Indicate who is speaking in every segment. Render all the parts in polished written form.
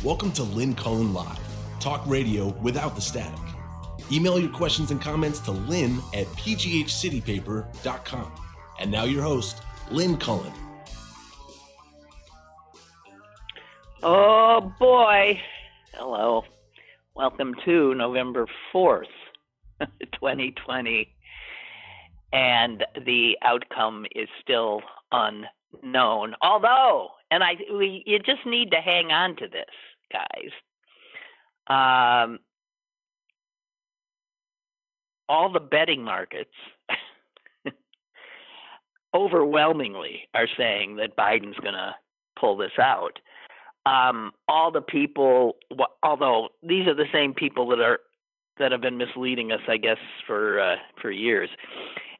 Speaker 1: Welcome to Lynn Cullen Live, talk radio without the static. Email your questions and comments to lynn@pghcitypaper.com. And now your host, Lynn Cullen.
Speaker 2: Oh boy. Hello. Welcome to November 4th, 2020. And the outcome is still unknown. Although, and you just need to hang on to this, guys. All the betting markets overwhelmingly are saying that Biden's going to pull this out. All the people, although these are the same people that have been misleading us, I guess, for years.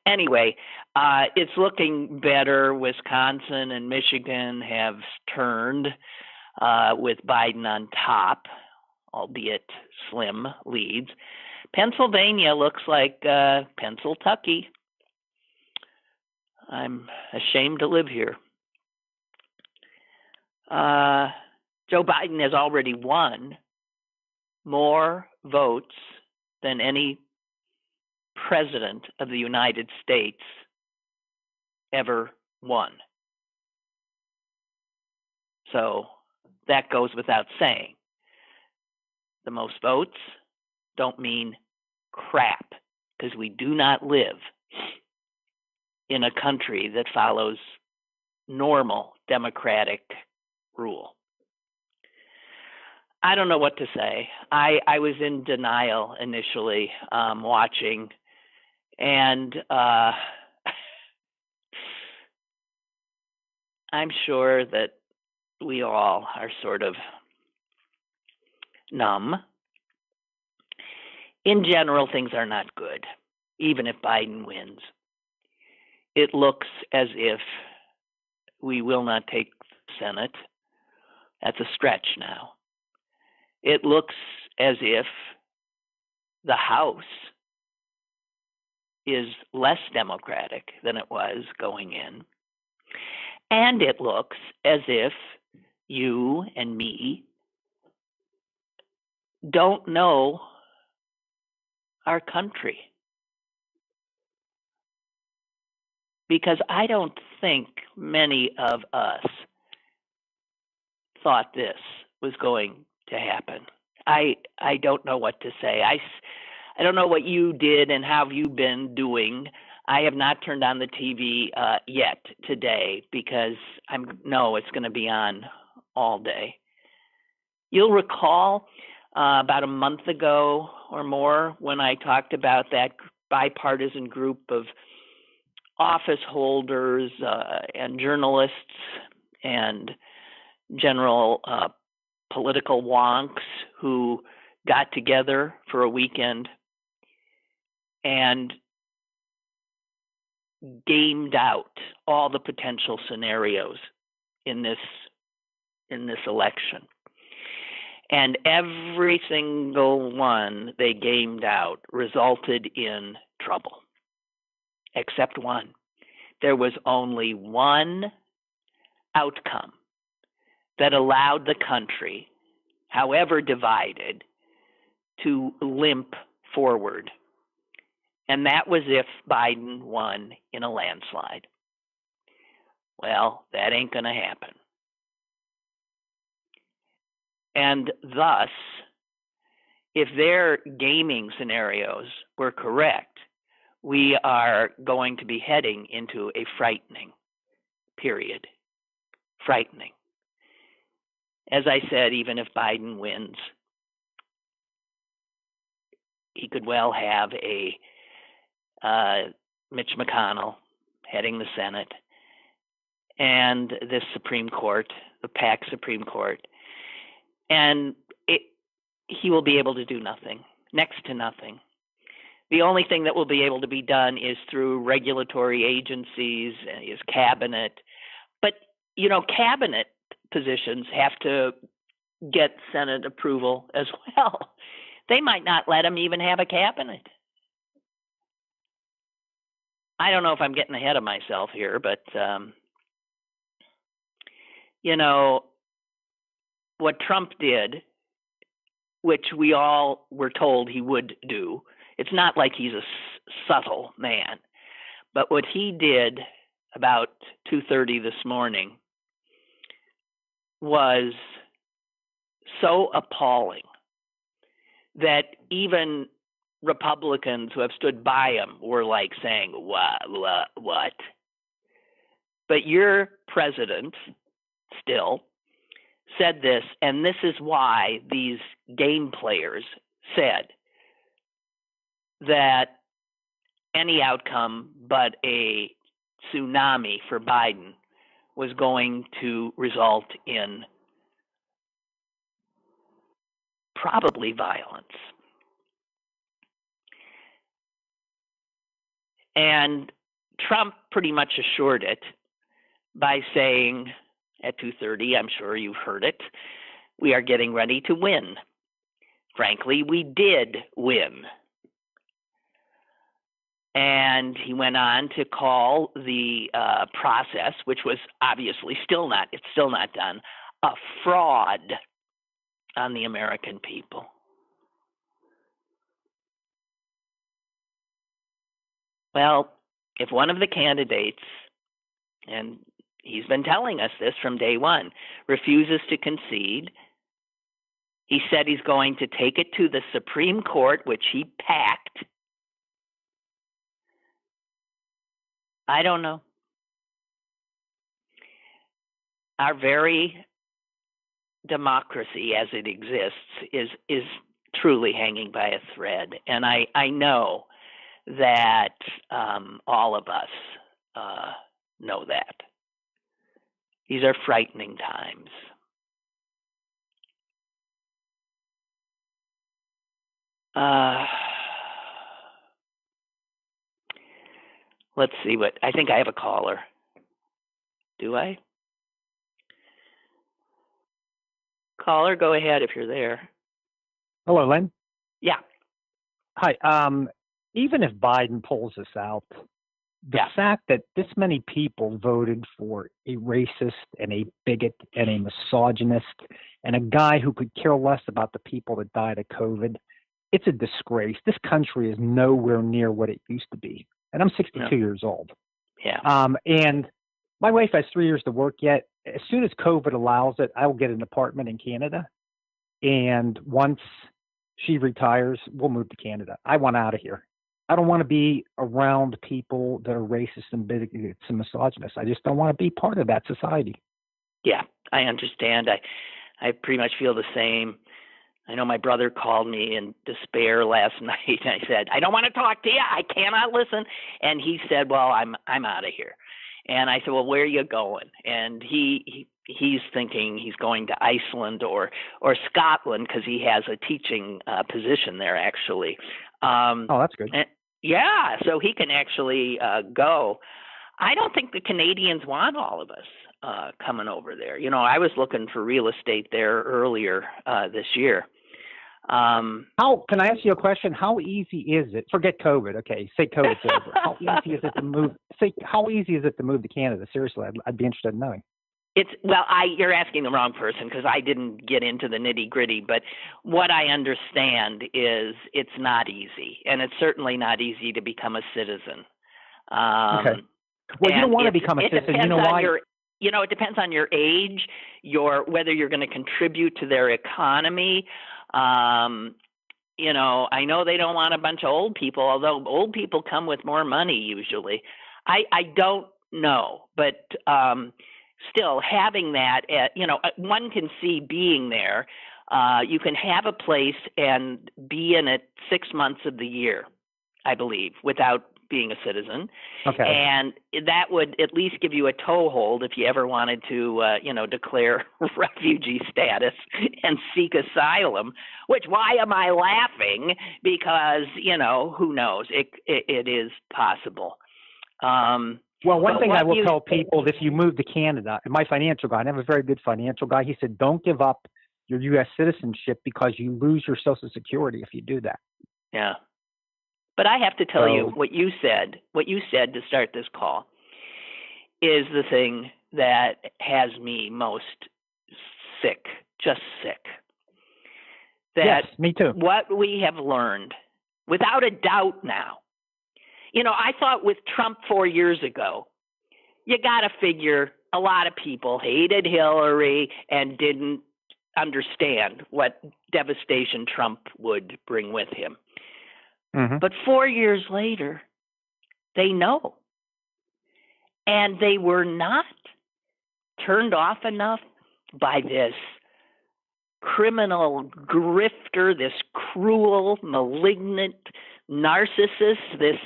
Speaker 2: Anyway, it's looking better. Wisconsin and Michigan have turned with Biden on top, albeit slim leads. Pennsylvania looks like Pennsyltucky. I'm ashamed to live here. Joe Biden has already won more votes than any president of the United States ever won. So that goes without saying. The most votes don't mean crap, because we do not live in a country that follows normal democratic rule. I don't know what to say. I was in denial initially watching, and I'm sure that we all are sort of numb. In general, things are not good, even if Biden wins. It looks as if we will not take the Senate. That's a stretch now. It looks as if the House is less democratic than it was going in. And it looks as if you and me don't know our country. Because I don't think many of us thought this was going to happen. I don't know what to say. I don't know what you did and how you've been doing. I have not turned on the TV yet today because I know it's going to be on all day. You'll recall about a month ago or more when I talked about that bipartisan group of office holders and journalists and general political wonks who got together for a weekend and gamed out all the potential scenarios in this election. And every single one they gamed out resulted in trouble, except one. There was only one outcome that allowed the country, however divided, to limp forward. And that was if Biden won in a landslide. Well, that ain't going to happen. And thus, if their gaming scenarios were correct, we are going to be heading into a frightening period. Frightening. As I said, even if Biden wins, he could well have a Mitch McConnell heading the Senate and this Supreme Court, the PAC Supreme Court, and he will be able to do nothing, next to nothing. The only thing that will be able to be done is through regulatory agencies and his cabinet. But, cabinet positions have to get Senate approval as well. They might not let him even have a cabinet. I don't know if I'm getting ahead of myself here, but, what Trump did, which we all were told he would do, it's not like he's a subtle man, but what he did about 2:30 this morning was so appalling that even Republicans who have stood by him were like saying, what? But your president still said this, and this is why these game players said that any outcome but a tsunami for Biden was going to result in probably violence. And Trump pretty much assured it by saying at 2:30, I'm sure you've heard it, we are getting ready to win. Frankly, we did win. And he went on to call the process, which was obviously it's still not done, a fraud on the American people. Well, if one of the candidates, and he's been telling us this from day one, refuses to concede, he said he's going to take it to the Supreme Court, which he packed. I don't know. Our very democracy as it exists is truly hanging by a thread. And I know that all of us know that. These are frightening times. Let's see I think I have a caller. Do I? Caller, go ahead if you're there.
Speaker 3: Hello, Lynn.
Speaker 2: Yeah.
Speaker 3: Hi. Even if Biden pulls this out, the fact that this many people voted for a racist and a bigot and a misogynist and a guy who could care less about the people that died of COVID, it's a disgrace. This country is nowhere near what it used to be. And I'm 62 years old.
Speaker 2: Yeah.
Speaker 3: And my wife has 3 years to work yet. As soon as COVID allows it, I will get an apartment in Canada. And once she retires, we'll move to Canada. I want out of here. I don't want to be around people that are racist and bigots and misogynists. I just don't want to be part of that society.
Speaker 2: Yeah, I understand. I pretty much feel the same. I know my brother called me in despair last night, and I said, I don't want to talk to you. I cannot listen. And he said, well, I'm out of here. And I said, well, where are you going? And he's thinking he's going to Iceland or Scotland because he has a teaching position there, actually.
Speaker 3: Oh, that's good.
Speaker 2: Yeah, so he can actually go. I don't think the Canadians want all of us coming over there. You know, I was looking for real estate there earlier this year.
Speaker 3: How can I ask you a question? How easy is it? Forget COVID. Okay, say COVID's over. How easy is it to move? How easy is it to move to Canada? Seriously, I'd be interested in knowing.
Speaker 2: You're asking the wrong person because I didn't get into the nitty gritty. But what I understand is it's not easy, and it's certainly not easy to become a citizen.
Speaker 3: Okay. Well, you don't want to become a citizen. You know why?
Speaker 2: It depends on your age, whether you're going to contribute to their economy. I know they don't want a bunch of old people, although old people come with more money usually. I don't know, but still having that, one can see being there. You can have a place and be in it 6 months of the year, I believe, without being a citizen.
Speaker 3: Okay.
Speaker 2: And that would at least give you a toehold if you ever wanted to, declare refugee status and seek asylum, which why am I laughing? Because, who knows? It is possible.
Speaker 3: Well, one thing I will tell people, if you move to Canada, and my financial guy, and I have a very good financial guy, he said, don't give up your U.S. citizenship because you lose your Social Security if you do that.
Speaker 2: Yeah. But I have to tell you what you said to start this call is the thing that has me most sick just sick. That
Speaker 3: yes, me too.
Speaker 2: What we have learned, without a doubt now, I thought with Trump 4 years ago, you got to figure a lot of people hated Hillary and didn't understand what devastation Trump would bring with him.
Speaker 3: Mm-hmm.
Speaker 2: But 4 years later, they know. And they were not turned off enough by this criminal grifter, this cruel, malignant narcissist, this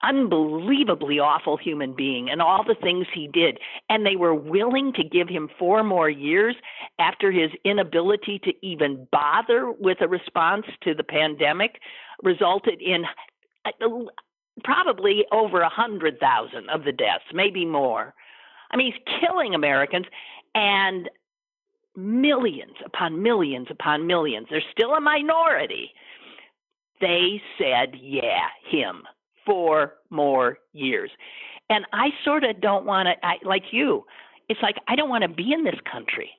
Speaker 2: unbelievably awful human being, and all the things he did. And they were willing to give him 4 more years after his inability to even bother with a response to the pandemic resulted in probably over 100,000 of the deaths, maybe more. I mean, he's killing Americans, and millions upon millions upon millions. They're still a minority. They said, yeah, him, 4 more years. And I sort of don't want to, like you, it's like, I don't want to be in this country.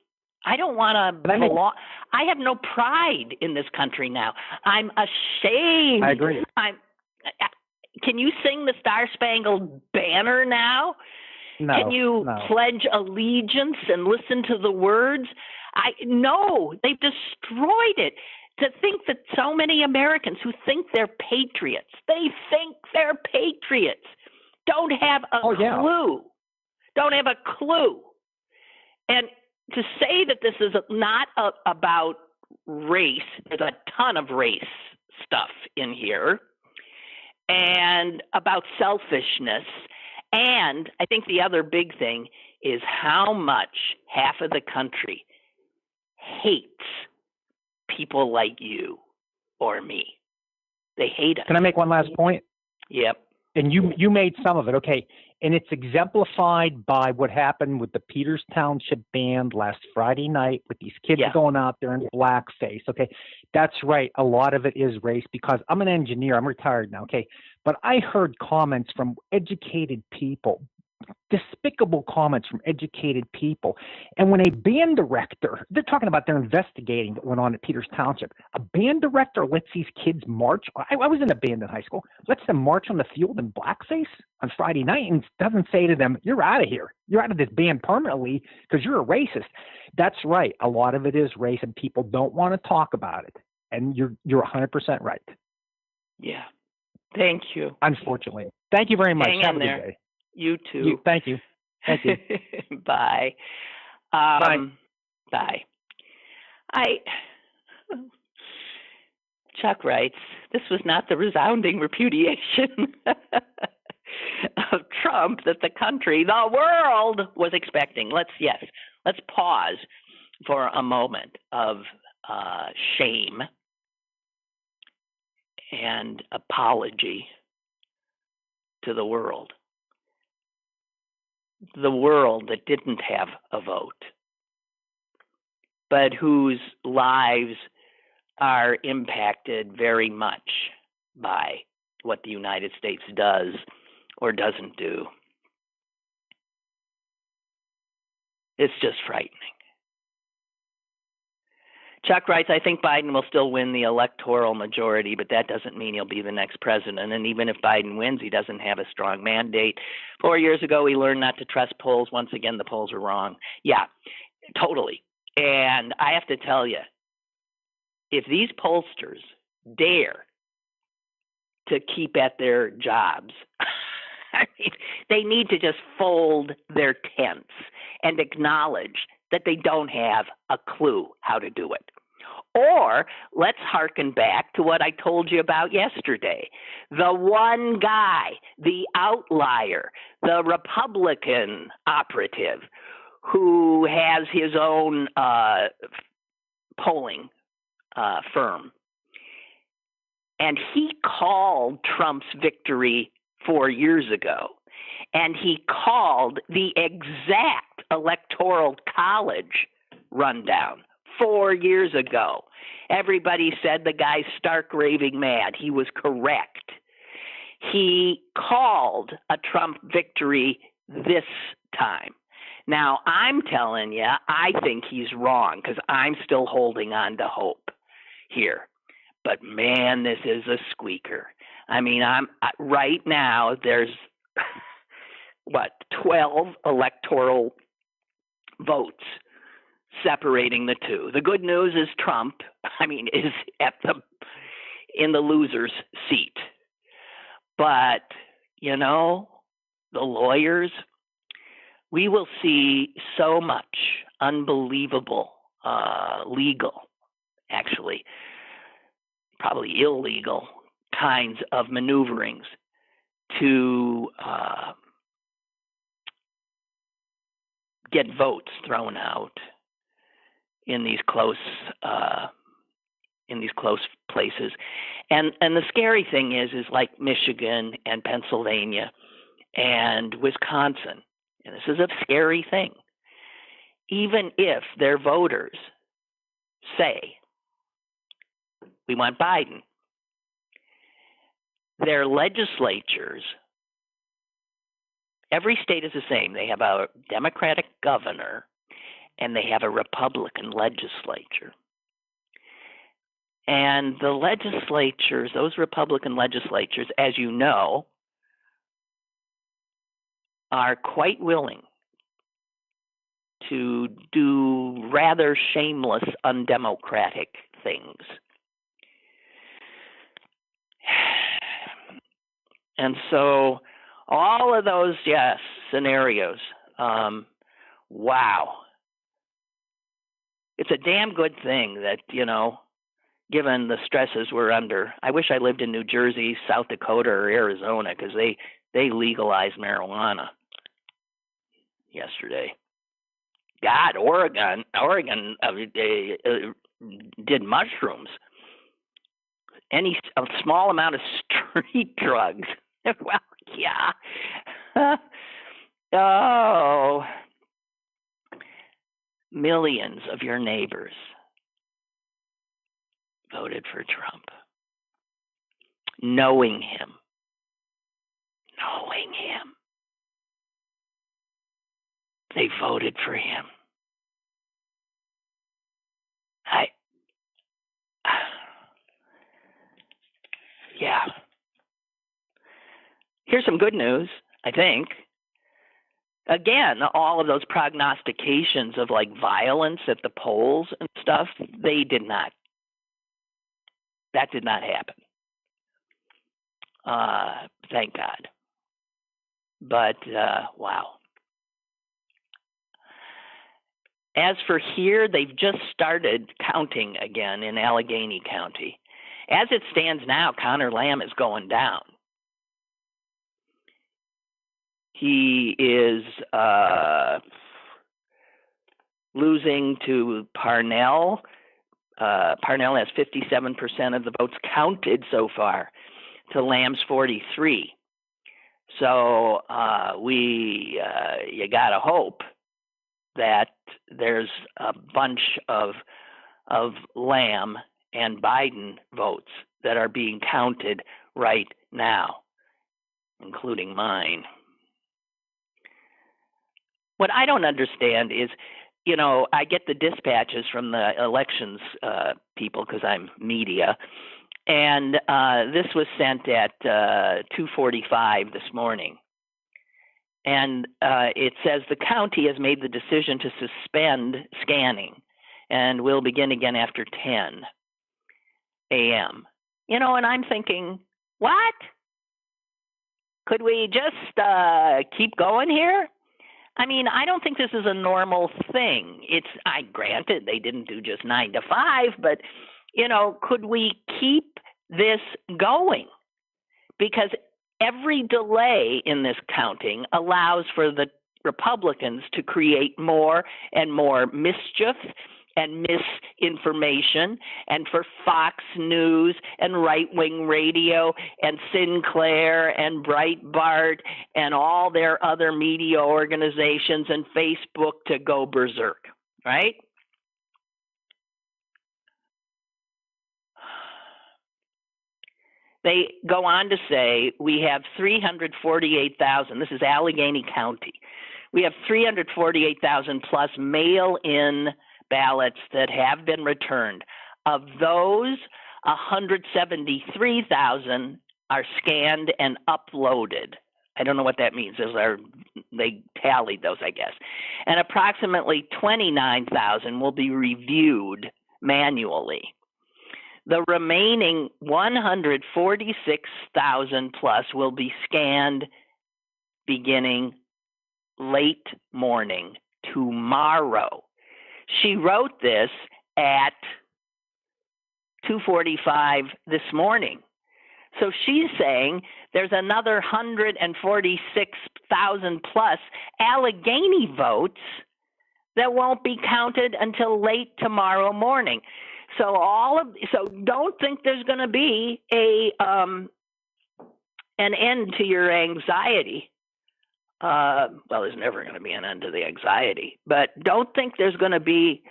Speaker 2: I don't want to belong. I have no pride in this country now. I'm ashamed.
Speaker 3: I agree.
Speaker 2: Can you sing the Star Spangled Banner now?
Speaker 3: No.
Speaker 2: Can you pledge allegiance and listen to the words? No, they've destroyed it. To think that so many Americans who think they're patriots, don't have a clue. Don't have a clue. And to say that this is not about race, there's a ton of race stuff in here, and about selfishness. And I think the other big thing is how much half of the country hates people like you or me. They hate us.
Speaker 3: Can I make one last point?
Speaker 2: Yep.
Speaker 3: And you made some of it, okay. And it's exemplified by what happened with the Peters Township band last Friday night with these kids going out there in blackface, okay. That's right. A lot of it is race because I'm an engineer. I'm retired now, okay. But I heard comments from educated people, despicable comments from educated people. And when a band director, they're talking about they're investigating what went on at Peters Township. A band director lets these kids march. I was in a band in high school, lets them march on the field in blackface on Friday night and doesn't say to them, you're out of here. You're out of this band permanently because you're a racist. That's right. A lot of it is race and people don't want to talk about it. And you're 100% right.
Speaker 2: Yeah. Thank you.
Speaker 3: Unfortunately. Thank you very much. Have a good day.
Speaker 2: You too.
Speaker 3: Thank you. Thank you.
Speaker 2: Bye.
Speaker 3: Bye.
Speaker 2: Bye. Chuck writes, this was not the resounding repudiation of Trump that the country, the world was expecting. Let's pause for a moment of shame and apology to the world. The world that didn't have a vote, but whose lives are impacted very much by what the United States does or doesn't do. It's just frightening. Chuck writes, I think Biden will still win the electoral majority, but that doesn't mean he'll be the next president. And even if Biden wins, he doesn't have a strong mandate. 4 years ago, we learned not to trust polls. Once again, the polls are wrong. Yeah, totally. And I have to tell you, if these pollsters dare to keep at their jobs, I mean, they need to just fold their tents and acknowledge that they don't have a clue how to do it. Or let's hearken back to what I told you about yesterday. The one guy, the outlier, the Republican operative who has his own polling firm. And he called Trump's victory 4 years ago. And he called the exact electoral college rundown 4 years ago. Everybody said the guy's stark raving mad. He was correct. He called a Trump victory this time. Now, I'm telling you, I think he's wrong because I'm still holding on to hope here. But man, this is a squeaker. I mean, right now there's 12 electoral votes separating the two. The good news is Trump, is in the loser's seat. But, the lawyers, we will see so much unbelievable legal, actually, probably illegal kinds of maneuverings to get votes thrown out in these close places. And the scary thing is like Michigan and Pennsylvania and Wisconsin. And this is a scary thing. Even if their voters say, we want Biden, their legislatures, every state is the same. They have a Democratic governor and they have a Republican legislature. And the legislatures, those Republican legislatures, as you know, are quite willing to do rather shameless, undemocratic things. And so all of those, scenarios, wow. It's a damn good thing that, given the stresses we're under. I wish I lived in New Jersey, South Dakota, or Arizona, because they legalized marijuana yesterday. God, Oregon did mushrooms. A small amount of street drugs. Well, yeah. Oh, millions of your neighbors voted for Trump, knowing him. They voted for him. Yeah. Here's some good news, I think. Again, all of those prognostications of like violence at the polls and stuff, that did not happen. Thank God. But, wow. As for here, they've just started counting again in Allegheny County. As it stands now, Connor Lamb is going down. He is losing to Parnell. Parnell has 57% of the votes counted so far to Lamb's 43. So you gotta hope that there's a bunch of Lamb and Biden votes that are being counted right now, including mine. What I don't understand is, I get the dispatches from the elections people because I'm media, and this was sent at 2:45 this morning. And it says the county has made the decision to suspend scanning and will begin again after 10 a.m. And I'm thinking, what? Could we just keep going here? I don't think this is a normal thing. Granted, they didn't do just 9 to 5, but, could we keep this going? Because every delay in this counting allows for the Republicans to create more and more mischief and misinformation, and for Fox News and right-wing radio and Sinclair and Breitbart and all their other media organizations and Facebook to go berserk, right? They go on to say we have 348,000. This is Allegheny County. We have 348,000 plus mail-in ballots that have been returned. Of those, 173,000 are scanned and uploaded. I don't know what that means. They tallied those, I guess. And approximately 29,000 will be reviewed manually. The remaining 146,000 plus will be scanned beginning late morning tomorrow. She wrote this at 2:45 this morning. So she's saying there's another 146,000 plus Allegheny votes that won't be counted until late tomorrow morning. So don't think there's going to be an end to your anxiety. Well, there's never going to be an end to the anxiety, but don't think there's going to be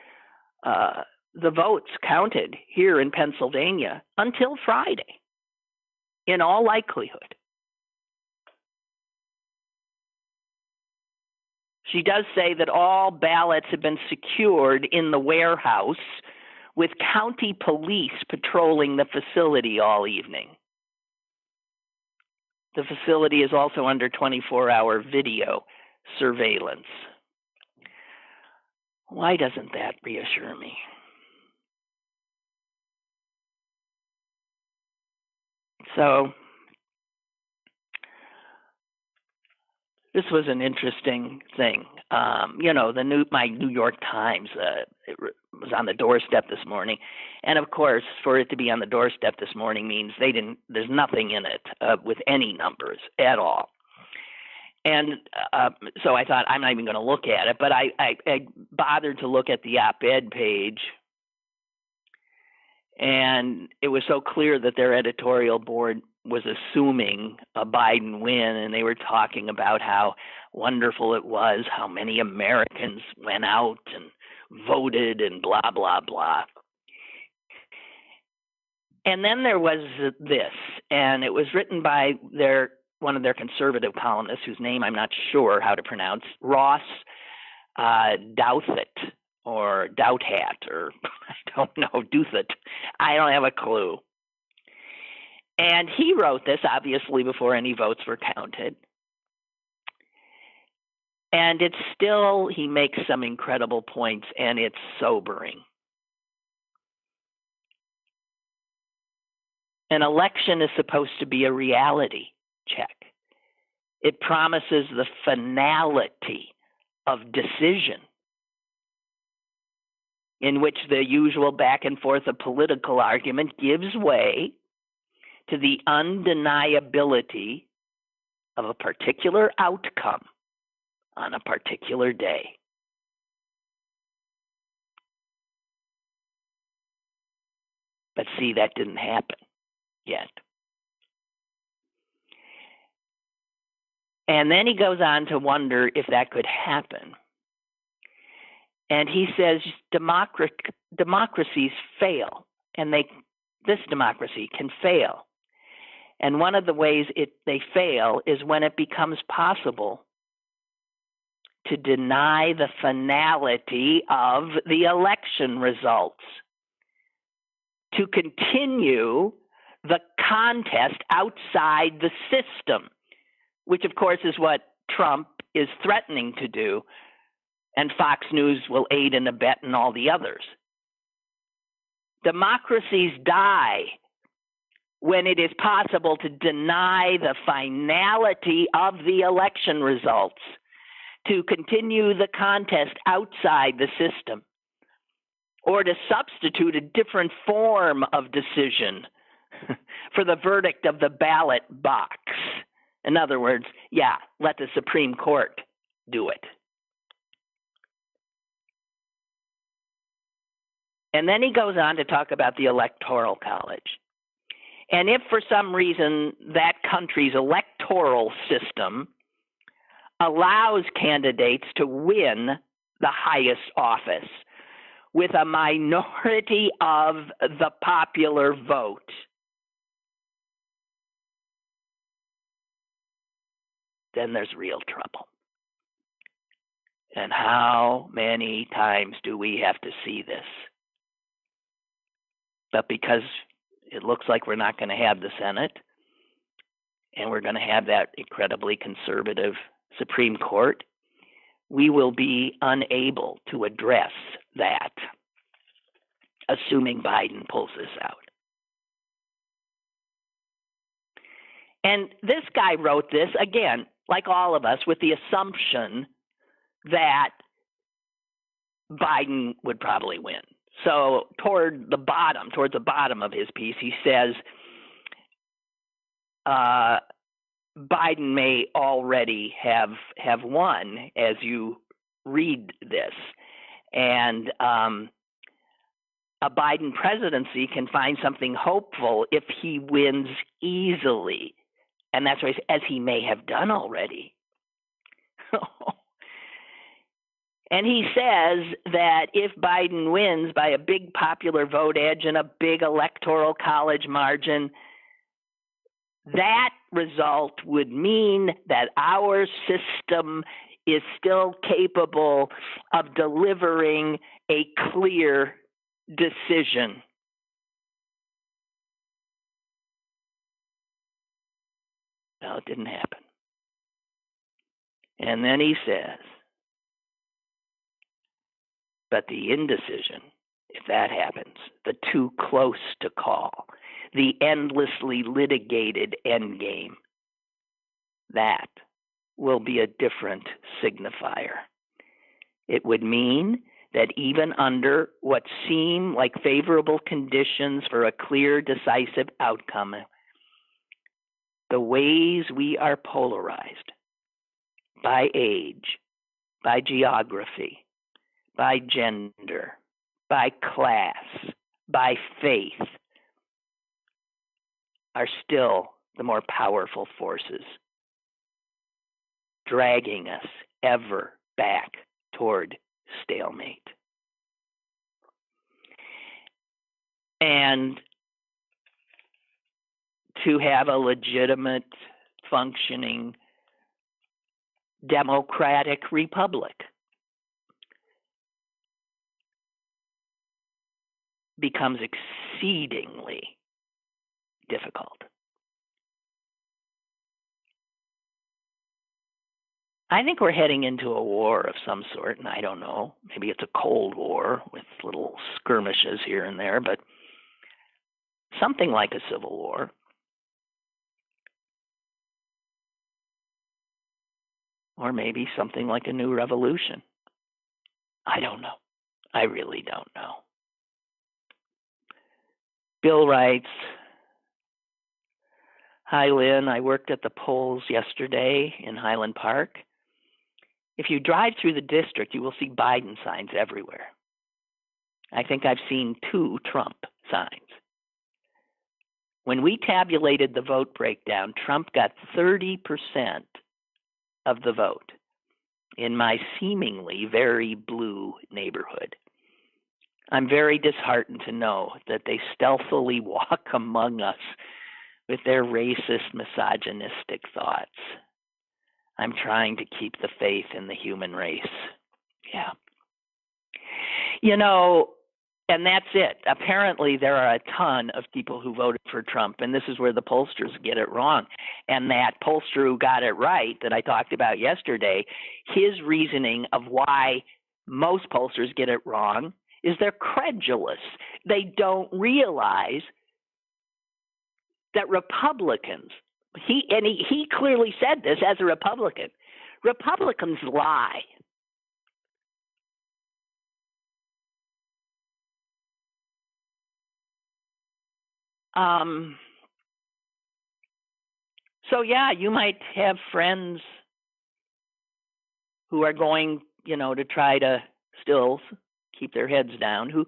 Speaker 2: the votes counted here in Pennsylvania until Friday, in all likelihood. She does say that all ballots have been secured in the warehouse with county police patrolling the facility all evening. The facility is also under 24-hour video surveillance. Why doesn't that reassure me? So this was an interesting thing. My New York Times it was on the doorstep this morning, and of course, for it to be on the doorstep this morning means there's nothing in it with any numbers at all. And so I thought, I'm not even going to look at it, but I bothered to look at the op-ed page, and it was so clear that their editorial board was assuming a Biden win, and they were talking about how wonderful it was, how many Americans went out and voted and blah, blah, blah. And then there was this, and it was written by one of their conservative columnists, whose name I'm not sure how to pronounce, Ross Douthat, or Douthat, or I don't know, Douthat. I don't have a clue. And he wrote this, obviously, before any votes were counted. And he makes some incredible points, and it's sobering. An election is supposed to be a reality check. It promises the finality of decision, in which the usual back and forth of political argument gives way to the undeniability of a particular outcome on a particular day. But see, that didn't happen yet. And then he goes on to wonder if that could happen. And he says democracies fail, and this democracy can fail. And one of the ways they fail is when it becomes possible to deny the finality of the election results, to continue the contest outside the system, which of course is what Trump is threatening to do, and Fox News will aid and abet, and all the others. Democracies die when it is possible to deny the finality of the election results, to continue the contest outside the system, or to substitute a different form of decision for the verdict of the ballot box. In other words, let the Supreme Court do it. And then he goes on to talk about the Electoral College. And if for some reason that country's electoral system allows candidates to win the highest office with a minority of the popular vote, then there's real trouble. And how many times do we have to see this? But because it looks like we're not going to have the Senate, and we're going to have that incredibly conservative Supreme Court, we will be unable to address that, assuming Biden pulls this out. And this guy wrote this, again, like all of us, with the assumption that Biden would probably win. So towards the bottom of his piece, he says, Biden may already have won as you read this. And a Biden presidency can find something hopeful if he wins easily. And that's what as he may have done already. And he says that if Biden wins by a big popular vote edge and a big electoral college margin, that result would mean that our system is still capable of delivering a clear decision. Well, it didn't happen. And then he says, but the indecision, if that happens, the too close to call, the endlessly litigated endgame, that will be a different signifier. It would mean that even under what seem like favorable conditions for a clear, decisive outcome, the ways we are polarized by age, by geography, by gender, by class, by faith, are still the more powerful forces, dragging us ever back toward stalemate. And to have a legitimate, functioning, democratic republic becomes exceedingly difficult. I think we're heading into a war of some sort, and I don't know, maybe it's a Cold War with little skirmishes here and there, but something like a civil war. Or maybe something like a new revolution. I don't know. I really don't know. Bill writes, hi, Lynn. I worked at the polls yesterday in Highland Park. If you drive through the district, you will see Biden signs everywhere. I think I've seen 2 Trump signs. When we tabulated the vote breakdown, Trump got 30% of the vote in my seemingly very blue neighborhood. I'm very disheartened to know that they stealthily walk among us with their racist, misogynistic thoughts. I'm trying to keep the faith in the human race. Yeah. You know, and that's it. Apparently, there are a ton of people who voted for Trump, and this is where the pollsters get it wrong. And that pollster who got it right that I talked about yesterday, his reasoning of why most pollsters get it wrong is they're credulous. They don't realize that Republicans, he clearly said this as a Republican, Republicans lie. So yeah, you might have friends who are going, to try to still keep their heads down, who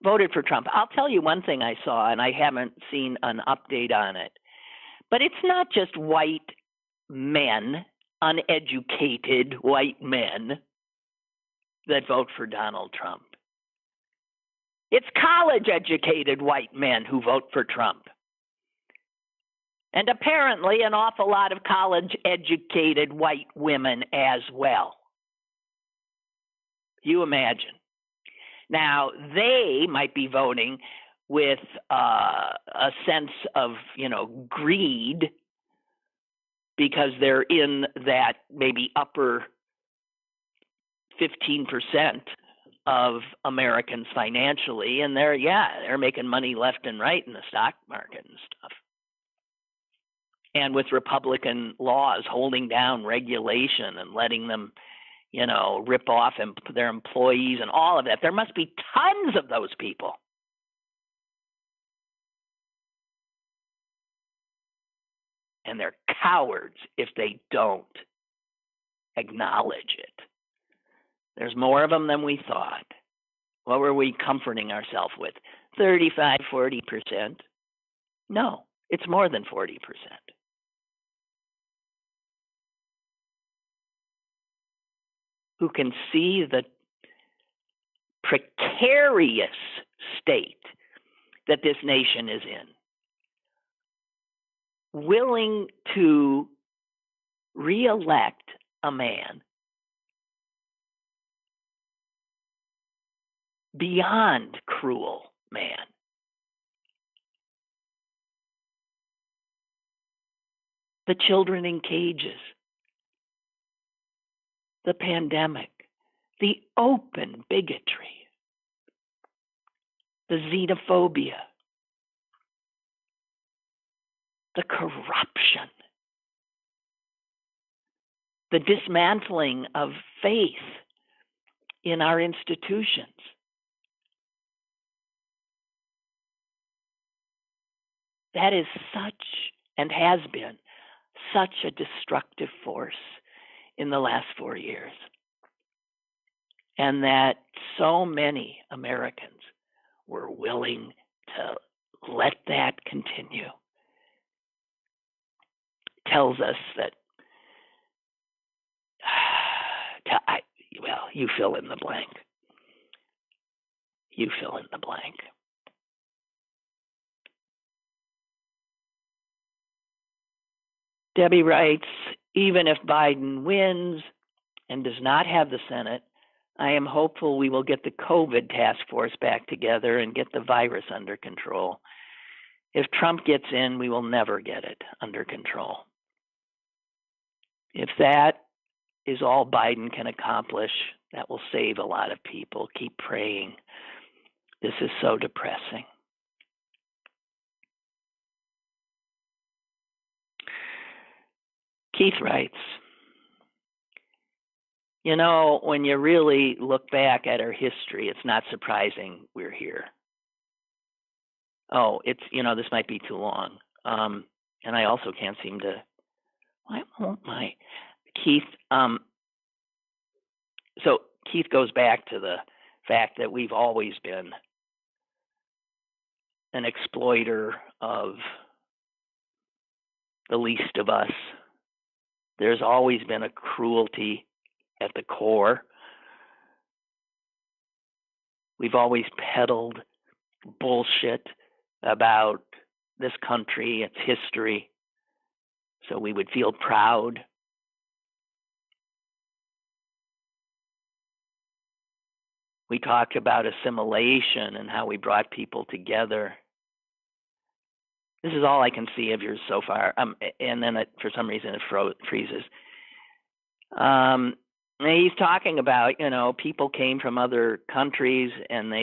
Speaker 2: voted for Trump. I'll tell you one thing I saw, and I haven't seen an update on it, but it's not just white men, uneducated white men that vote for Donald Trump. It's college-educated white men who vote for Trump. And apparently an awful lot of college-educated white women as well. You imagine. Now, they might be voting with a sense of, greed because they're in that maybe upper 15% of Americans financially, and they're making money left and right in the stock market and stuff. And with Republican laws holding down regulation and letting them, rip off their employees and all of that, there must be tons of those people. And they're cowards if they don't acknowledge it. There's more of them than we thought. What were we comforting ourselves with? 35, 40%? No, it's more than 40%. Who can see the precarious state that this nation is in, willing to re-elect a man beyond cruel man. The children in cages, the pandemic, the open bigotry, the xenophobia, the corruption, the dismantling of faith in our institutions. That is such, and has been, such a destructive force in the last 4 years. And that so many Americans were willing to let that continue tells us that, you fill in the blank. You fill in the blank. Debbie writes, even if Biden wins and does not have the Senate, I am hopeful we will get the COVID task force back together and get the virus under control. If Trump gets in, we will never get it under control. If that is all Biden can accomplish, that will save a lot of people. Keep praying. This is so depressing. Keith writes, when you really look back at our history, it's not surprising we're here. Oh, it's, this might be too long. And I also can't seem to, why won't my, Keith, so Keith goes back to the fact that we've always been an exploiter of the least of us. There's always been a cruelty at the core. We've always peddled bullshit about this country, its history, so we would feel proud. We talked about assimilation and how we brought people together. This is all I can see of yours so far. And then for some reason it freezes. He's talking about, people came from other countries and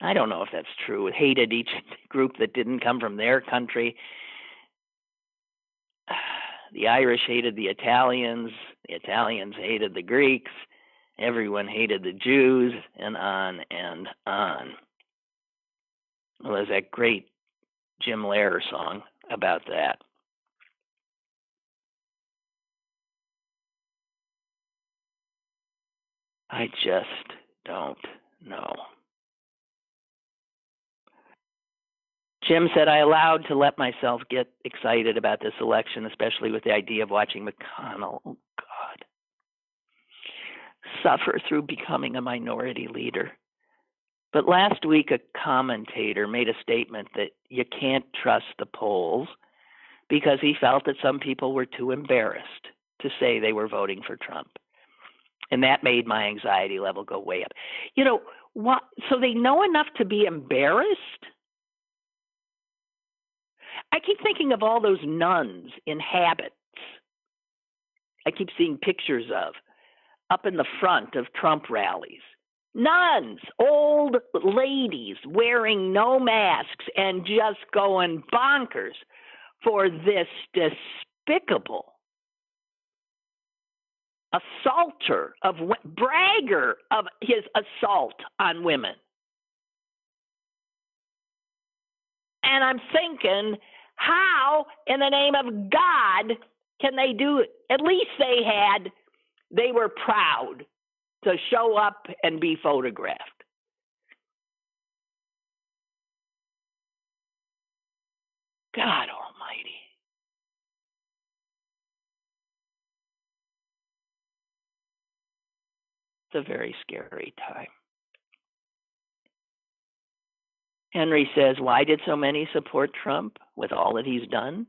Speaker 2: I don't know if that's true, hated each group that didn't come from their country. The Irish hated the Italians hated the Greeks, everyone hated the Jews, and on and on. Well, there's that great Jim Lehrer song about that. I just don't know. Jim said, I allowed to let myself get excited about this election, especially with the idea of watching McConnell, oh God, suffer through becoming a minority leader. But last week, a commentator made a statement that you can't trust the polls because he felt that some people were too embarrassed to say they were voting for Trump. And that made my anxiety level go way up. You know, what? So they know enough to be embarrassed? I keep thinking of all those nuns in habits I keep seeing pictures of up in the front of Trump rallies. Nuns, old ladies wearing no masks and just going bonkers for this despicable assaulter bragger of his assault on women. And I'm thinking, how in the name of God can they do it? At least they were proud to show up and be photographed. God almighty. It's a very scary time. Henry says, why did so many support Trump with all that he's done?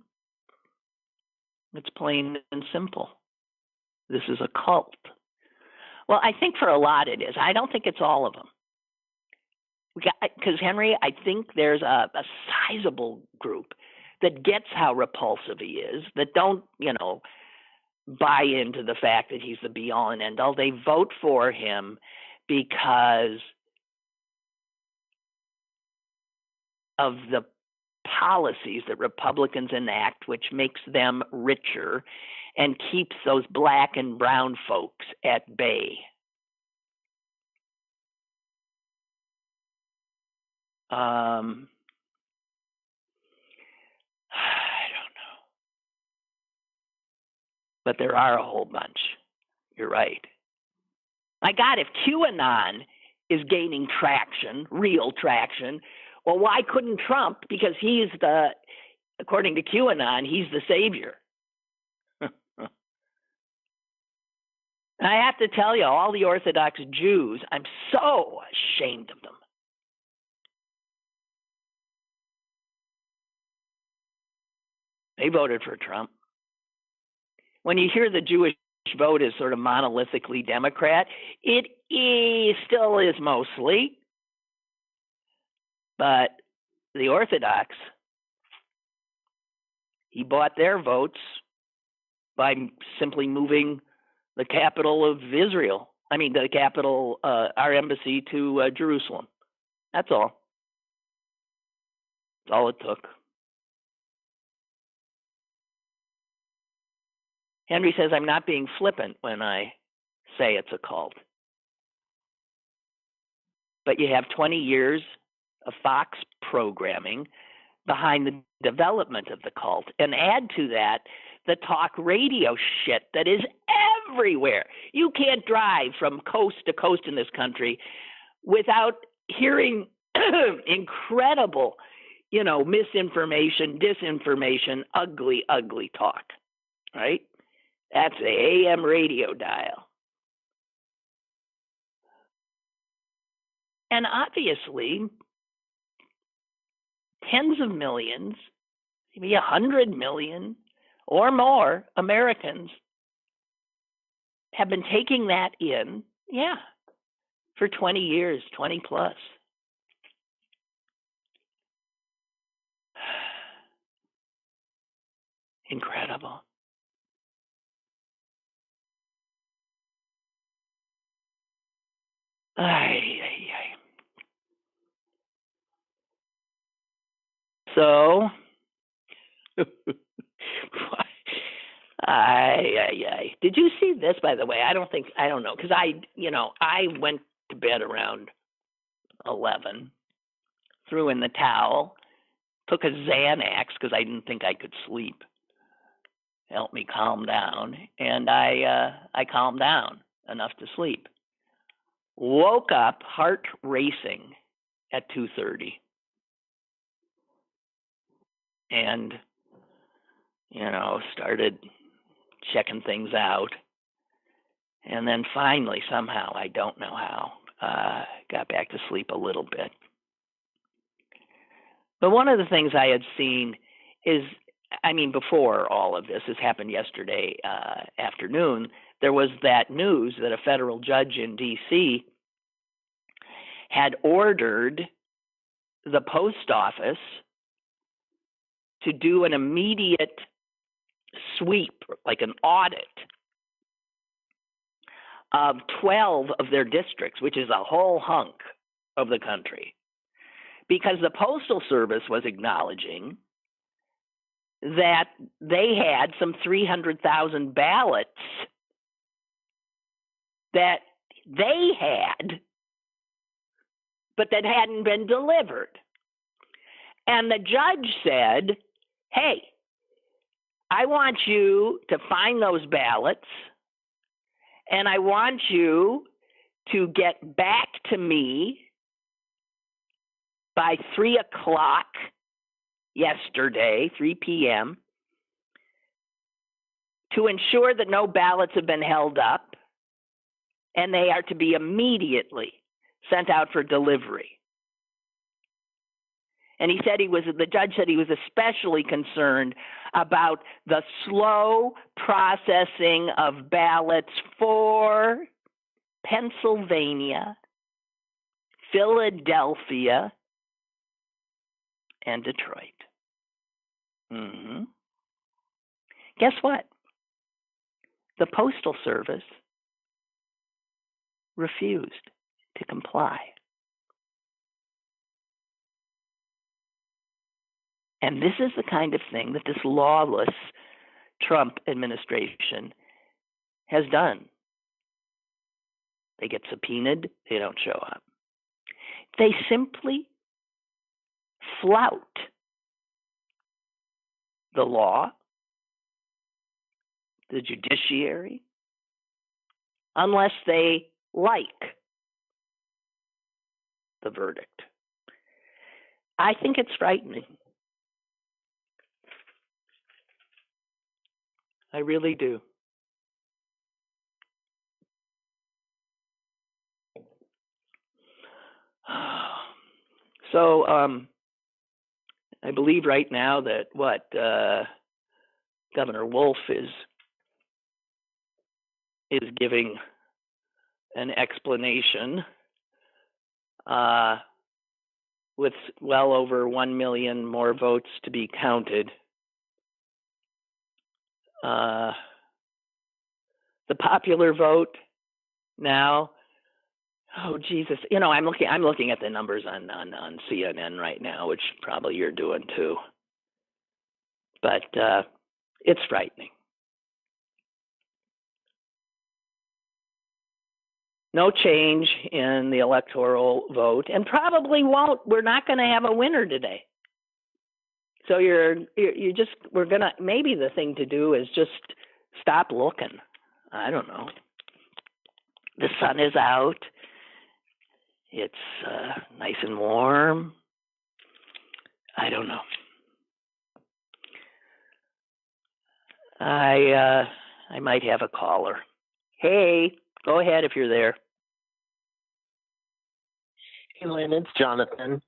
Speaker 2: It's plain and simple. This is a cult. Well, I think for a lot it is. I don't think it's all of them. Because, Henry, I think there's a sizable group that gets how repulsive he is, that don't, buy into the fact that he's the be-all and end-all. They vote for him because of the policies that Republicans enact, which makes them richer and keeps those black and brown folks at bay. I don't know. But there are a whole bunch. You're right. My God, if QAnon is gaining traction, real traction, well, why couldn't Trump? Because according to QAnon, he's the savior. I have to tell you, all the Orthodox Jews, I'm so ashamed of them. They voted for Trump. When you hear the Jewish vote is sort of monolithically Democrat, it still is mostly. But the Orthodox, he bought their votes by simply moving the capital of Israel. The capital, our embassy to Jerusalem. That's all. That's all it took. Henry says, I'm not being flippant when I say it's a cult. But you have 20 years of Fox programming behind the development of the cult. And add to that the talk radio shit that is everywhere. You can't drive from coast to coast in this country without hearing incredible, misinformation, disinformation, ugly, ugly talk, right? That's the AM radio dial. And obviously, tens of millions, maybe 100 million or more Americans have been taking that in, for 20 years, 20 plus. Incredible. So, did you see this, by the way? I don't know, because I went to bed around 11, threw in the towel, took a Xanax because I didn't think I could sleep. Helped me calm down, and I calmed down enough to sleep. Woke up, heart racing at 2:30. And, started checking things out. And then finally, somehow, I don't know how, got back to sleep a little bit. But one of the things I had seen is before all of this happened yesterday afternoon, there was that news that a federal judge in D.C. had ordered the post office to do an immediate sweep, like an audit, of 12 of their districts, which is a whole hunk of the country, because the Postal Service was acknowledging that they had some 300,000 ballots that they had, but that hadn't been delivered. And the judge said, hey, I want you to find those ballots, and I want you to get back to me by 3 o'clock yesterday, 3 p.m., to ensure that no ballots have been held up, and they are to be immediately sent out for delivery. And the judge said he was especially concerned about the slow processing of ballots for Pennsylvania, Philadelphia, and Detroit. Mm-hmm. Guess what? The Postal Service refused to comply. And this is the kind of thing that this lawless Trump administration has done. They get subpoenaed, they don't show up. They simply flout the law, the judiciary, unless they like the verdict. I think it's frightening. I really do. So, I believe right now that Governor Wolf is giving an explanation with well over 1 million more votes to be counted. The popular vote now, oh Jesus! I'm looking at the numbers on CNN right now, which probably you're doing too. But it's frightening. No change in the electoral vote, and probably won't. We're not going to have a winner today. So maybe the thing to do is just stop looking. I don't know. The sun is out. It's nice and warm. I don't know. I might have a caller. Hey, go ahead if you're there.
Speaker 4: Hey, Lynn, it's Jonathan.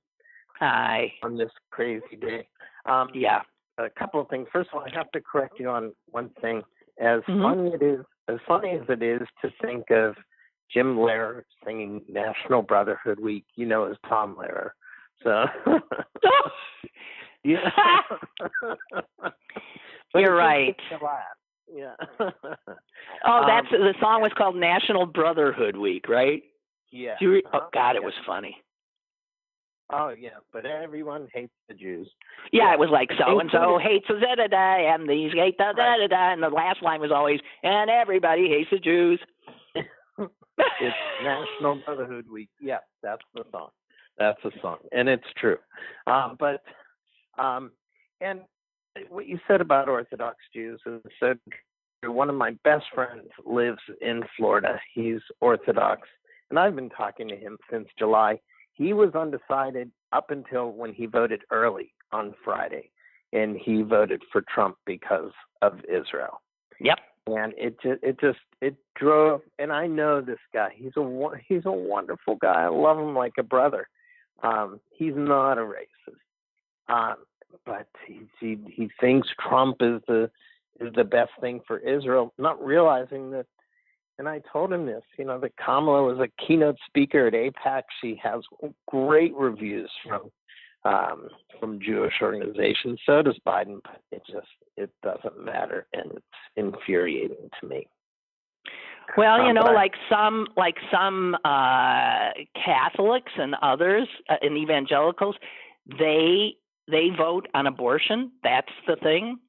Speaker 2: Hi.
Speaker 4: On this crazy day.
Speaker 2: Yeah.
Speaker 4: A couple of things. First of all, I have to correct you on one thing. As funny as it is to think of Jim Lehrer singing National Brotherhood Week, as Tom Lehrer. So, yeah.
Speaker 2: You're right.
Speaker 4: Yeah.
Speaker 2: The song was called National Brotherhood Week, right?
Speaker 4: Yeah.
Speaker 2: Oh God, it was funny.
Speaker 4: Oh yeah, but everyone hates the Jews.
Speaker 2: Yeah, it was like so and so hates the da-da-da, and these hate the da-da-da, and the last line was always, and everybody hates the Jews.
Speaker 4: It's National Brotherhood Week. Yeah, that's the song. That's the song, and it's true. And what you said about Orthodox Jews is so true. One of my best friends lives in Florida. He's Orthodox, and I've been talking to him since July. He was undecided up until when he voted early on Friday, and he voted for Trump because of Israel.
Speaker 2: Yep.
Speaker 4: And it drove. And I know this guy. He's a wonderful guy. I love him like a brother. He's not a racist. but he thinks Trump is the best thing for Israel, not realizing that. And I told him this, that Kamala was a keynote speaker at AIPAC. She has great reviews from Jewish organizations. So does Biden, but it doesn't matter, and it's infuriating to me.
Speaker 2: Well, like some Catholics and others and evangelicals, they vote on abortion. That's the thing.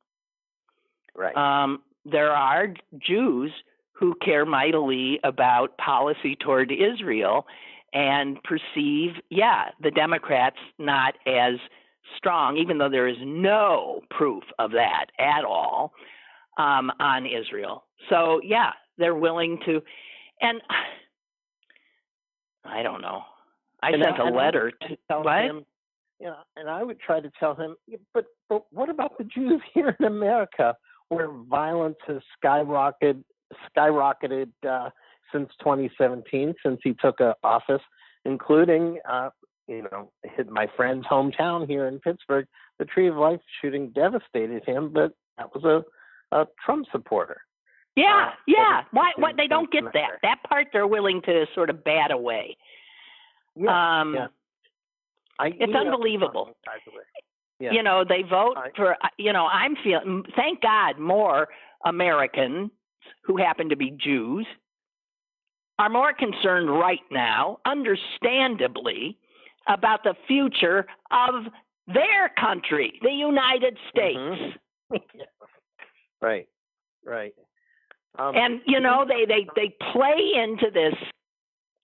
Speaker 4: Right.
Speaker 2: There are Jews who care mightily about policy toward Israel and perceive, the Democrats not as strong, even though there is no proof of that at all on Israel. So, they're willing to, and I don't know. I sent a letter to tell him,
Speaker 4: and I would try to tell him, but what about the Jews here in America, where violence has skyrocketed since 2017, since he took office, including, my friend's hometown here in Pittsburgh. The Tree of Life shooting devastated him, but that was a Trump supporter.
Speaker 2: Yeah. Why they don't get that? That part they're willing to sort of bat away.
Speaker 4: Yeah.
Speaker 2: It's unbelievable.
Speaker 4: Yeah.
Speaker 2: They vote for. I'm feeling. Thank God, more Americans who happen to be Jews are more concerned right now, understandably, about the future of their country, the United States.
Speaker 4: Mm-hmm. Right.
Speaker 2: And they play into this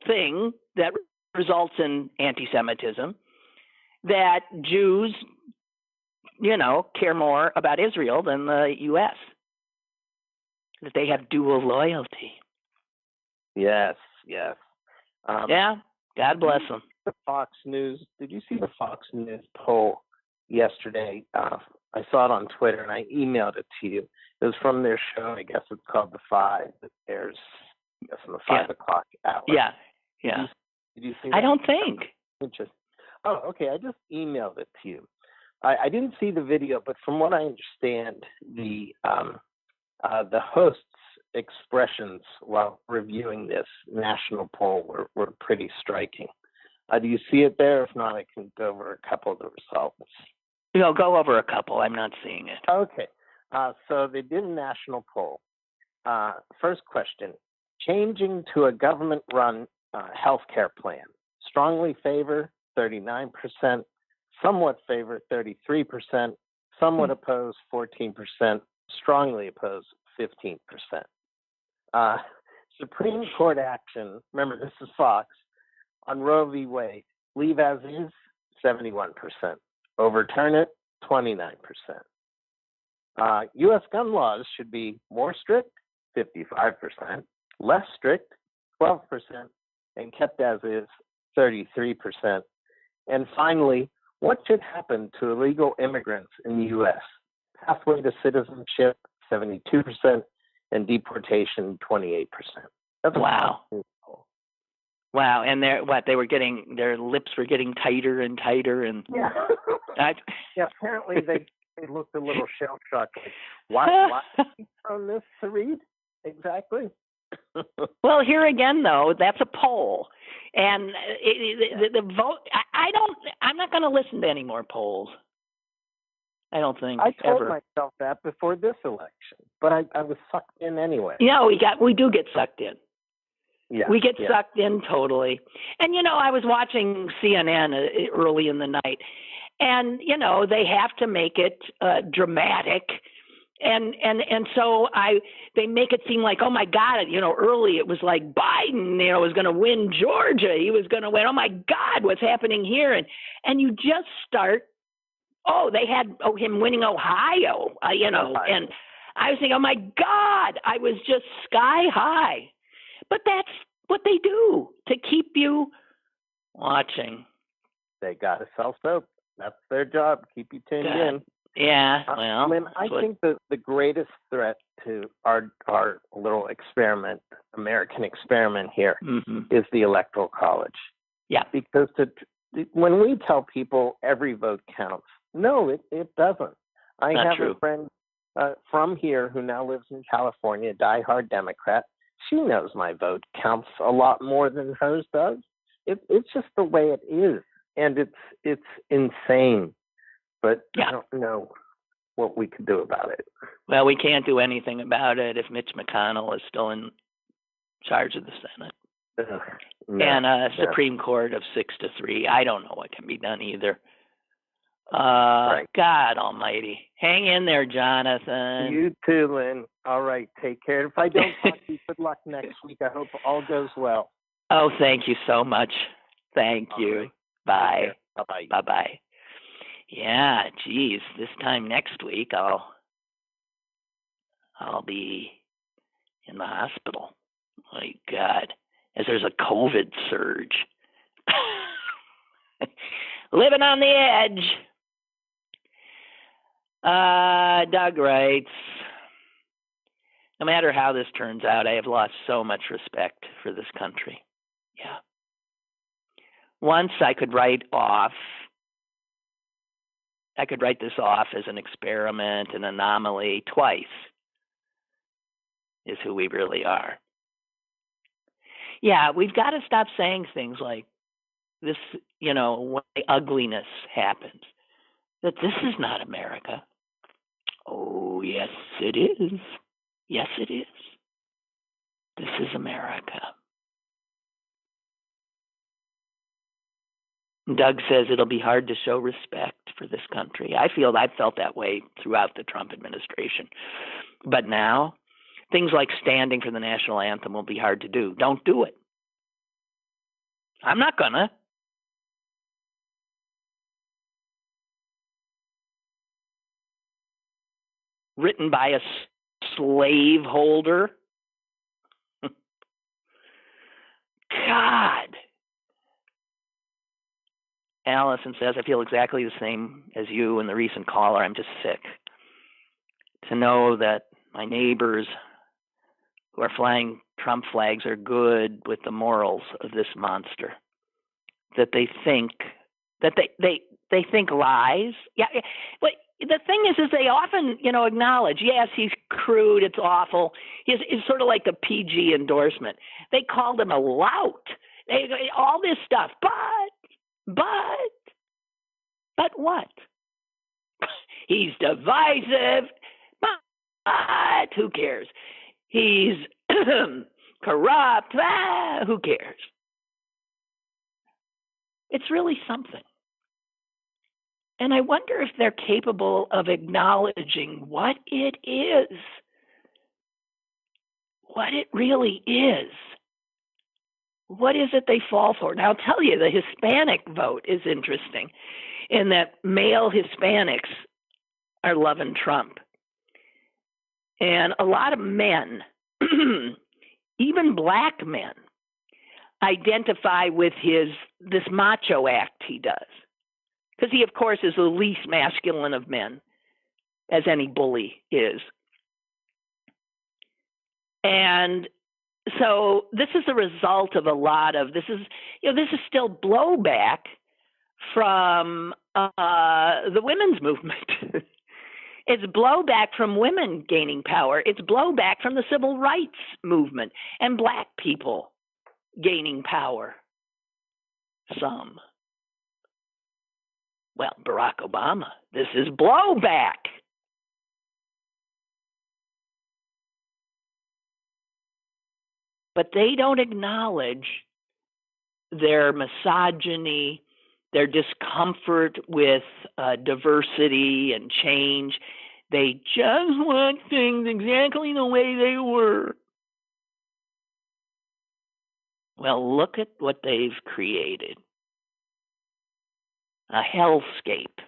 Speaker 2: thing that results in anti-Semitism, that Jews, care more about Israel than the U.S., that they have dual loyalty.
Speaker 4: Yes.
Speaker 2: God bless them.
Speaker 4: Did you see the Fox News poll yesterday? I saw it on Twitter and I emailed it to you. It was from their show. I guess it's called The Five. That airs, from the 5 o'clock hour.
Speaker 2: Yeah.
Speaker 4: Did you see that?
Speaker 2: I don't think.
Speaker 4: Interesting. Oh, okay. I just emailed it to you. I didn't see the video, but from what I understand, the host's expressions while reviewing this national poll were pretty striking. Do you see it there? If not, I can go over a couple of the results.
Speaker 2: Go over a couple. I'm not seeing it.
Speaker 4: Okay. So they did a national poll. First question: changing to a government-run healthcare plan. Strongly favor 39%, somewhat favor 33%, somewhat oppose 14%, strongly oppose 15%. Supreme Court action. Remember, this is Fox on Roe v. Wade. Leave as is 71%. Overturn it 29%. U.S. gun laws should be more strict, 55%, less strict, 12%, and kept as is, 33%. And finally, what should happen to illegal immigrants in the U.S.? Pathway to citizenship, 72%, and deportation, 28%. That's
Speaker 2: wow. Wow, and their lips were getting tighter and tighter, and
Speaker 4: apparently they looked a little shell shocked. Why from this to read exactly?
Speaker 2: Well, here again, though, that's a poll, and the vote. I'm not going to listen to any more polls. I don't think.
Speaker 4: I told myself that before this election, but I was sucked in anyway.
Speaker 2: We do get sucked in.
Speaker 4: Yeah,
Speaker 2: we get sucked in totally. And, I was watching CNN early in the night, and, they have to make it dramatic. And so they make it seem like, oh, my God, early it was like Biden, was going to win Georgia. He was going to win. Oh, my God, what's happening here? And you just start, they had him winning Ohio, and I was thinking, oh, my God, I was just sky high. But that's what they do to keep you watching.
Speaker 4: They got to sell soap. That's their job. Keep you tuned in.
Speaker 2: Yeah, well.
Speaker 4: I think that the greatest threat to our little experiment, American experiment here, is the Electoral College.
Speaker 2: Yeah.
Speaker 4: Because when we tell people every vote counts, No, it doesn't. I
Speaker 2: Not
Speaker 4: have
Speaker 2: true.
Speaker 4: a friend from here who now lives in California, diehard Democrat. She knows my vote counts a lot more than hers does. It's just the way it is, and it's insane. But
Speaker 2: Yeah.
Speaker 4: I don't know what we could do about it.
Speaker 2: Well, we can't do anything about it if Mitch McConnell is still in charge of the Senate. And a Supreme Court of 6-3. I don't know what can be done either.
Speaker 4: Right.
Speaker 2: God almighty. Hang in there, Jonathan.
Speaker 4: You too, Lynn. All right, take care. If I don't talk to you, good luck next week. I hope all goes well.
Speaker 2: Oh, thank you so much. Thank you.
Speaker 4: Right.
Speaker 2: Bye.
Speaker 4: Bye-bye.
Speaker 2: Bye-bye. Yeah, geez, this time next week I'll be in the hospital. My God, as there's a COVID surge. Living on the edge. Doug writes, no matter how this turns out, I have lost so much respect for this country. Yeah. Once I could write this off as an experiment, an anomaly. Twice is who we really are. Yeah, we've got to stop saying things like this, when the ugliness happens, that this is not America. Oh, yes, it is. Yes, it is. This is America. Doug says it'll be hard to show respect for this country. I've felt that way throughout the Trump administration. But now, things like standing for the national anthem will be hard to do. Don't do it. I'm not gonna. Written by a slaveholder. God. Allison says, I feel exactly the same as you and the recent caller. I'm just sick to know that my neighbors who are flying Trump flags are good with the morals of this monster. That they think they think lies. Yeah, but the thing is they often, acknowledge, yes, he's crude, it's awful. It's sort of like a PG endorsement. They called him a lout. All this stuff, but what? He's divisive, but who cares? He's corrupt, who cares? It's really something. And I wonder if they're capable of acknowledging what it is, what it really is. What is it they fall for? Now, I'll tell you, the Hispanic vote is interesting in that male Hispanics are loving Trump. And a lot of men, even black men, identify with this macho act he does. Because he, of course, is the least masculine of men, as any bully is. And so this is a result of a lot of, this is still blowback from the women's movement. It's blowback from women gaining power. It's blowback from the civil rights movement and black people gaining power. Some. Well, Barack Obama, this is blowback. But they don't acknowledge their misogyny, their discomfort with diversity and change. They just want things exactly the way they were. Well, look at what they've created. A hellscape.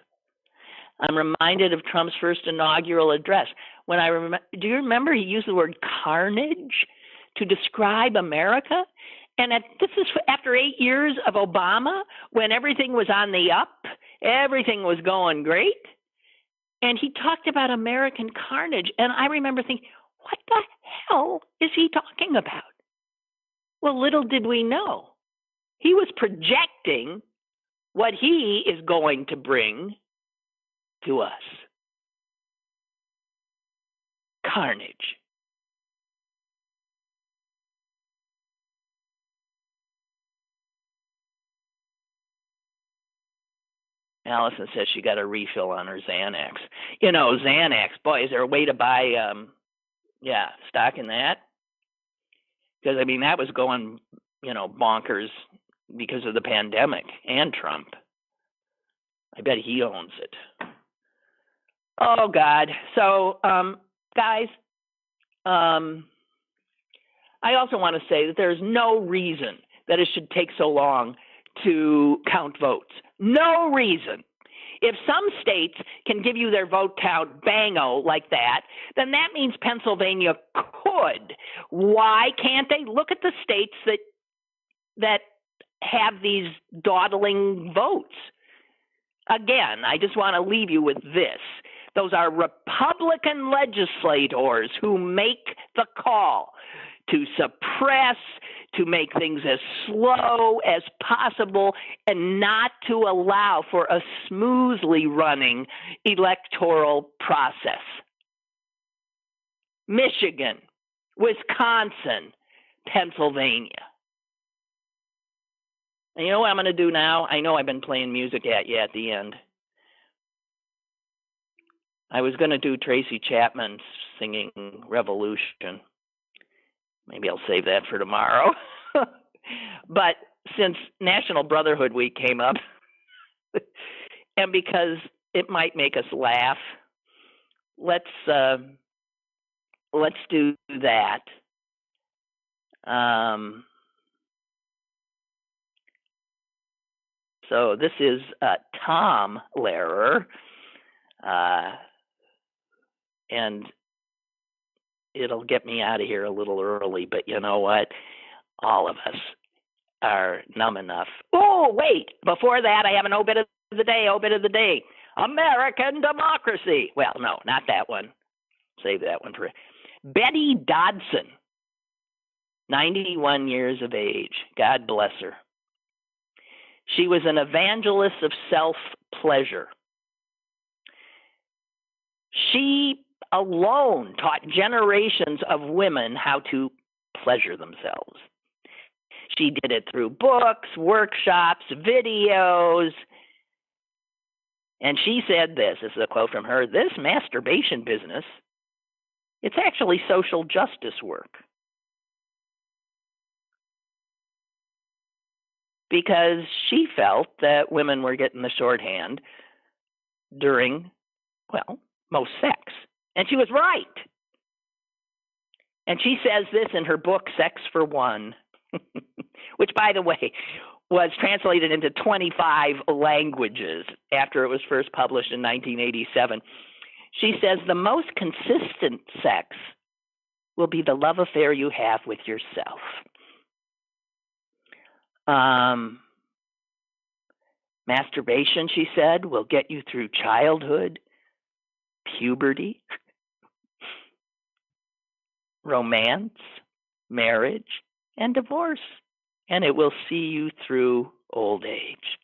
Speaker 2: I'm reminded of Trump's first inaugural address. Do you remember he used the word carnage to describe America? And this is after 8 years of Obama, when everything was on the up, everything was going great. And he talked about American carnage. And I remember thinking, what the hell is he talking about? Well, little did we know. He was projecting what he is going to bring to us. Carnage. Allison says she got a refill on her Xanax. You know, Xanax, boy, is there a way to buy, stock in that? Because, I mean, that was going, bonkers because of the pandemic and Trump. I bet he owns it. Oh, God. So, guys, I also want to say that there's no reason that it should take so long to count votes. No reason. If some states can give you their vote count bango like that, then that means Pennsylvania could. Why can't they? Look at the states that have these dawdling votes. Again, I just want to leave you with this. Those are Republican legislators who make the call to suppress, to make things as slow as possible, and not to allow for a smoothly running electoral process. Michigan, Wisconsin, Pennsylvania. And you know what I'm going to do now? I know I've been playing music at you at the end. I was going to do Tracy Chapman singing Revolution. Maybe I'll save that for tomorrow. But since National Brotherhood Week came up, and because it might make us laugh, let's do that. So this is Tom Lehrer, and it'll get me out of here a little early, but you know what? All of us are numb enough. Oh, wait, before that, I have an obit of the day. American democracy. Well, no, not that one. Save that one for Betty Dodson, 91 years of age. God bless her. She was an evangelist of self-pleasure. She alone taught generations of women how to pleasure themselves. She did it through books, workshops, videos. And she said this is a quote from her, "This masturbation business, it's actually social justice work." Because she felt that women were getting the shorthand during, most sex. And she was right. And she says this in her book, Sex for One, which, by the way, was translated into 25 languages after it was first published in 1987. She says, the most consistent sex will be the love affair you have with yourself. Masturbation, she said, will get you through childhood, puberty, romance, marriage, and divorce, and it will see you through old age.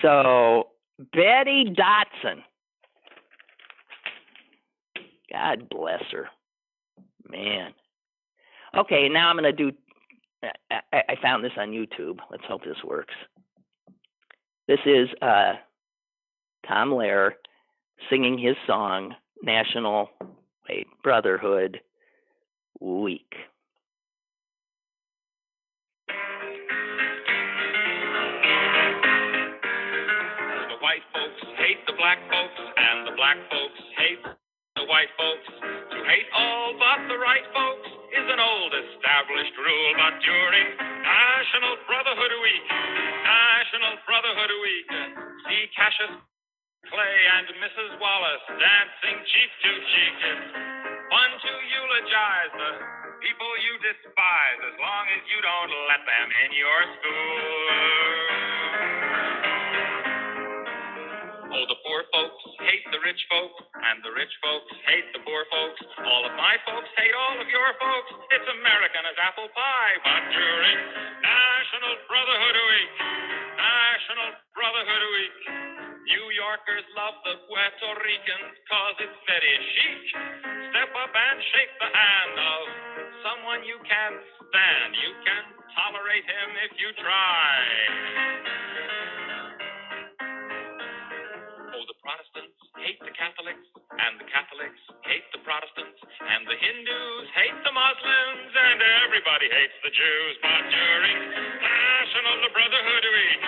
Speaker 2: So, Betty Dodson, God bless her, man. Okay, now I'm going to do, I found this on YouTube. Let's hope this works. This is Tom Lehrer singing his song, National Brotherhood Week.
Speaker 5: The white folks hate the black folks, and the black folks hate the white folks. To hate all but the right folks is an old established rule, but during National Brotherhood Week, see Cassius Clay and Mrs. Wallace dancing cheek to cheek. It's fun to eulogize the people you despise, as long as you don't let them in your school. Oh, the poor folks hate the rich folks, and the rich folks hate the poor folks. All of my folks hate all of your folks. It's American as apple pie. But during National Brotherhood Week, New York Yorkers love the Puerto Ricans 'cause it's very chic. Step up and shake the hand of someone you can't stand. You can tolerate him if you try. Oh, the Protestants hate the Catholics, and the Catholics hate the Protestants, and the Hindus hate the Muslims, and everybody hates the Jews. But during National Brotherhood Week,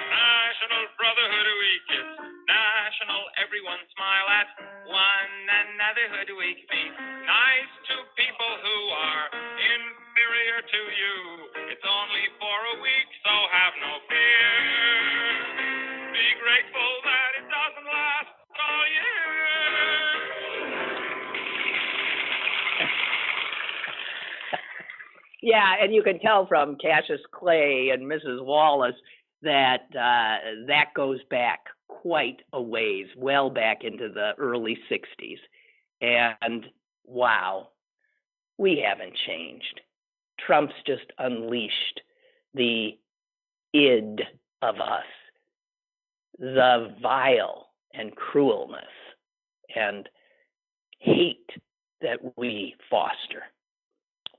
Speaker 5: National Brotherhood Week, it's National Everyone Smile at One Another Hood Week. Be nice to people who are inferior to you. It's only for a week, so have no fear. Be grateful that it doesn't last all year.
Speaker 2: Yeah, and you can tell from Cassius Clay and Mrs. Lawless that that goes back quite a ways, well back into the early 60s. And wow, we haven't changed. Trump's just unleashed the id of us, the vile and cruelness and hate that we foster.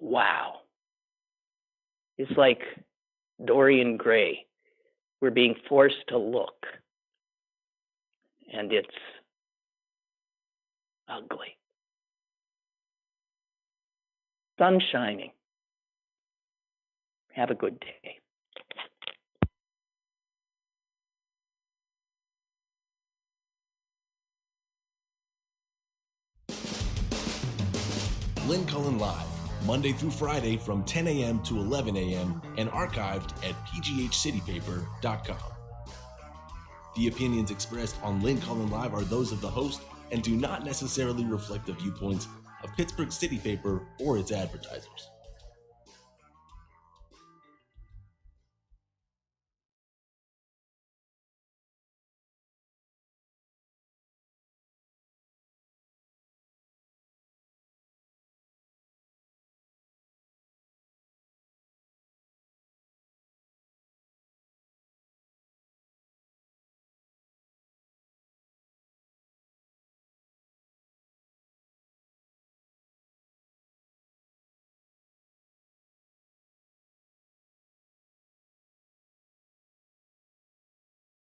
Speaker 2: Wow. It's like Dorian Gray. We're being forced to look, and it's ugly. Sun shining. Have a good day.
Speaker 1: Lynn Cullen Live, Monday through Friday from 10 a.m. to 11 a.m. and archived at pghcitypaper.com. The opinions expressed on Lynn Cullen Live are those of the host and do not necessarily reflect the viewpoints of Pittsburgh City Paper or its advertisers.